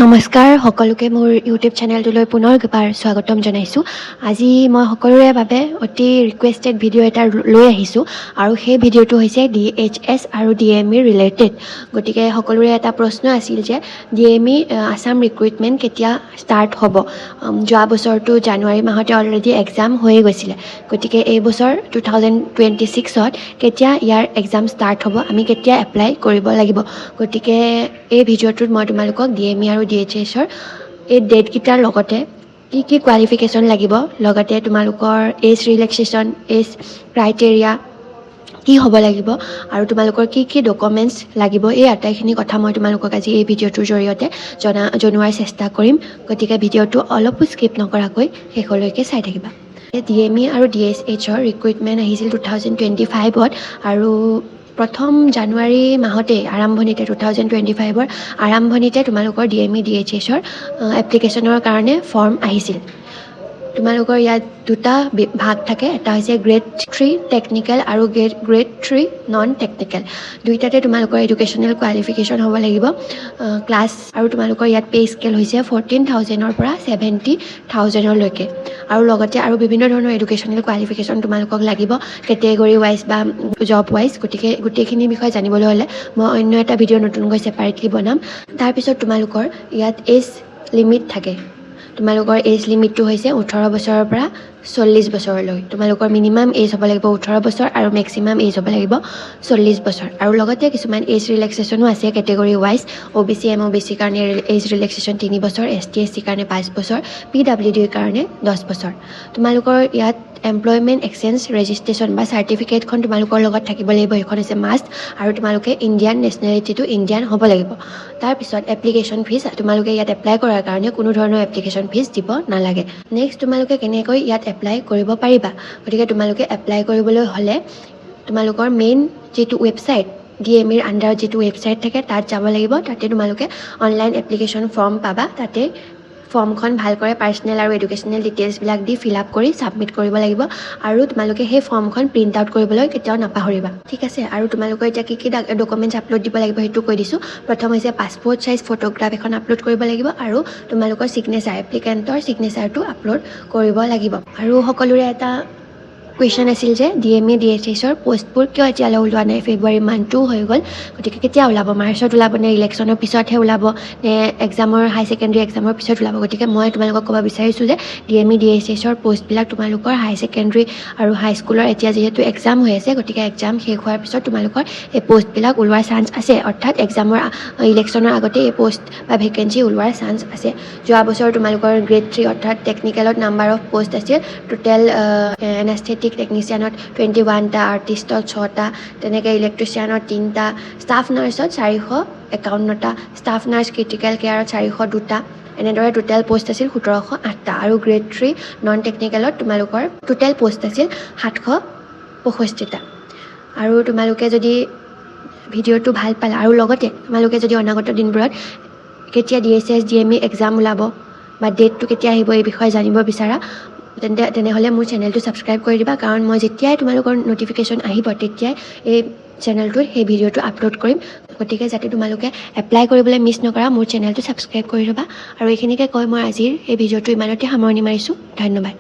নমস্কাৰ সকলোকে মোৰ ইউটিউব চেনেলটোলৈ পুনৰবাৰ স্বাগতম জনাইছোঁ। আজি মই সকলোৰে বাবে অতি ৰিকুৱেষ্টেড ভিডিঅ' এটা লৈ আহিছোঁ আৰু সেই ভিডিঅ'টো হৈছে DHS আৰু DME ৰিলেটেড। গতিকে সকলোৰে এটা প্ৰশ্ন আছিল যে DME আছাম ৰিক্ৰুইটমেণ্ট কেতিয়া ষ্টাৰ্ট হ'ব। যোৱা বছৰটো জানুৱাৰী মাহতে অলৰেডি এক্সাম হৈয়ে গৈছিলে। গতিকে এই বছৰ 2026ত কেতিয়া ইয়াৰ এক্সাম ষ্টাৰ্ট হ'ব, আমি কেতিয়া এপ্লাই কৰিব লাগিব। গতিকে এই ভিডিঅ'টোত মই তোমালোকক DME আৰু DHSৰ এই ডেটকেইটাৰ লগতে কি কোৱালিফিকেশ্যন লাগিব, লগতে তোমালোকৰ এজ ৰিলেক্সেশ্যন, এজ ক্ৰাইটেৰিয়া কি হ'ব লাগিব আৰু তোমালোকৰ কি ডকুমেণ্টছ লাগিব, এই আটাইখিনি কথা মই তোমালোকক আজি এই ভিডিঅ'টোৰ জৰিয়তে জনোৱাৰ চেষ্টা কৰিম। গতিকে ভিডিঅ'টো অলপো স্কিপ নকৰাকৈ শেষলৈকে চাই থাকিবা। DME আৰু DSHৰ ৰিক্ৰুইটমেণ্ট আহিছিল 2025ত আৰু প্ৰথম জানুৱাৰী মাহতে আৰম্ভণিতে 2025ৰ আৰম্ভণিতে তোমালোকৰ DME DHSৰ এপ্লিকেশ্যনৰ কাৰণে ফৰ্ম আহিছিল। তোমালোকৰ ইয়াত দুটা ভাগ থাকে, এটা হৈছে গ্ৰেড 3 টেকনিকেল আৰু গ্ৰেড 3 নন টেকনিকেল। দুইটাতে তোমালোকৰ এডুকেশ্যনেল কোৱালিফিকেশ্যন হ'ব লাগিব ক্লাছ, আৰু তোমালোকৰ ইয়াত পে' স্কেল হৈছে 14,000ৰ পৰা 70,000লৈকে। আৰু লগতে আৰু বিভিন্ন ধৰণৰ এডুকেশ্যনেল কোৱালিফিকেশ্যন তোমালোকক লাগিব কেটেগৰী ৱাইজ বা জব ৱাইজ। গতিকে গোটেইখিনিৰ বিষয়ে জানিবলৈ হ'লে মই অন্য এটা ভিডিঅ' নতুনকৈ ছেপাৰেটলি বনাম। তাৰপিছত তোমালোকৰ ইয়াত এজ লিমিট থাকে। তোমালোকৰ এজ লিমিটটো হৈছে 18 বছৰৰ পৰা 40 বছৰলৈ। তোমালোকৰ মিনিমাম এজ হ'ব লাগিব 18 বছৰ আৰু মেক্সিমাম এজ হ'ব লাগিব 40 বছৰ। আৰু লগতে কিছুমান এজ ৰিলেক্সেশ্যনো আছে কেটেগৰী ৱাইজ। OBC MOBC কাৰণে এজ ৰিলেক্সেশ্যন 3 বছৰ, ST SC কাৰণে 5 বছৰ, PWDৰ কাৰণে 10 বছৰ। তোমালোকৰ ইয়াত এমপ্লয়মেণ্ট এক্সচেঞ্জ ৰেজিষ্ট্ৰেশ্যন বা চাৰ্টিফিকেটখন তোমালোকৰ লগত থাকিব লাগিব, সেইখন হৈছে মাষ্ট। আৰু তোমালোকে ইণ্ডিয়ান নেশ্যনেলিটিটো ইণ্ডিয়ান হ'ব লাগিব। তাৰপিছত এপ্লিকেশ্যন ফিজ, তোমালোকে ইয়াত এপ্লাই কৰাৰ কাৰণে কোনো ধৰণৰ এপ্লিকেশ্যন ফিজ দিব নালাগে। নেক্সট তোমালোকে কেনেকৈ ইয়াত এপ্লাই কৰিব পাৰিবা। গতিকে তোমালোকে এপ্লাই কৰিবলৈ হ'লে তোমালোকৰ মেইন যিটো ৱেবছাইট, DMEৰ আণ্ডাৰত যিটো ৱেবছাইট থাকে তাত যাব লাগিব। তাতে তোমালোকে অনলাইন এপ্লিকেশ্যন ফৰ্ম পাবা। তাতে ফৰ্মখন ভালকৈ পাৰ্চনেল আৰু এডুকেশ্যনেল ডিটেইলছবিলাক দি ফিল আপ কৰি ছাবমিট কৰিব লাগিব। আৰু তোমালোকে সেই ফৰ্মখন প্ৰিণ্ট আউট কৰিবলৈ কেতিয়াও নাপাহৰিবা, ঠিক আছে। আৰু তোমালোকৰ এতিয়া কি ডকুমেণ্টছ আপলোড দিব লাগিব সেইটো কৈ দিছোঁ। প্ৰথম হৈছে পাছপৰ্ট চাইজ ফটোগ্ৰাফ এখন আপলোড কৰিব লাগিব আৰু তোমালোকৰ ছিগনেচাৰ, এপ্লিকেণ্টৰ ছিগনেচাৰটো আপলোড কৰিব লাগিব। আৰু সকলোৰে এটা কুৱেশ্যন আছিল যে DME DHSৰ পষ্টবোৰ কিয় এতিয়ালৈ ওলোৱা নাই। ফেব্ৰুৱাৰী মান্থটো হৈ গ'ল, গতিকে কেতিয়া ওলাব, মাৰ্চত ওলাব নে ইলেকশ্যনৰ পিছতহে ওলাব নে এক্সামৰ হাই ছেকেণ্ডেৰী এক্সামৰ পিছত ওলাব। গতিকে মই তোমালোকক ক'ব বিচাৰিছোঁ যে DME DHSৰ পষ্টবিলাক তোমালোকৰ হাই ছেকেণ্ডেৰী আৰু হাইস্কুলৰ এতিয়া যিহেতু এক্সাম হৈ আছে, গতিকে এক্সাম শেষ হোৱাৰ পিছত তোমালোকৰ এই পষ্টবিলাক ওলোৱাৰ চান্স আছে। অৰ্থাৎ এক্সামৰ ইলেকশ্যনৰ আগতে এই পষ্ট বা ভেকেঞ্চি ওলোৱাৰ চান্স আছে। যোৱা বছৰ তোমালোকৰ গ্ৰেড 3 অৰ্থাৎ টেকনিকেলত নাম্বাৰ অফ পষ্ট আছিল টোটেল এনাস্থেটিক টেকনিচিয়ানত 21টা, আৰ্টিষ্টত 6টা, তেনেকৈ ইলেক্ট্ৰিচিয়ানত 3টা, ষ্টাফ নাৰ্ছত 451টা, ষ্টাফ নাৰ্ছ ক্ৰিটিকেল কেয়াৰত 402টা। এনেদৰে টোটেল পষ্ট আছিল 1708টা। আৰু গ্ৰেড 3 নন টেকনিকেলত তোমালোকৰ টোটেল পষ্ট আছিল 765টা। আৰু তোমালোকে যদি ভিডিঅ'টো ভাল পালা আৰু লগতে তোমালোকে যদি অনাগত দিনবোৰত কেতিয়া DHS DME এক্সাম ওলাব বা ডেটটো কেতিয়া আহিব এই বিষয়ে জানিব বিচাৰা, তেনেহ'লে মোৰ চেনেলটো ছাবস্ক্ৰাইব কৰি দিবা। কাৰণ মই যেতিয়াই তোমালোকৰ ন'টিফিকেশ্যন আহিব তেতিয়াই এই চেনেলটোত সেই ভিডিঅ'টো আপলোড কৰিম। গতিকে যাতে তোমালোকে এপ্লাই কৰিবলৈ মিছ নকৰা, মোৰ চেনেলটো ছাবস্ক্ৰাইব কৰি ল'বা। আৰু এইখিনিকে কৈ মই আজিৰ এই ভিডিঅ'টো ইমানতে সামৰণি মাৰিছোঁ। ধন্যবাদ।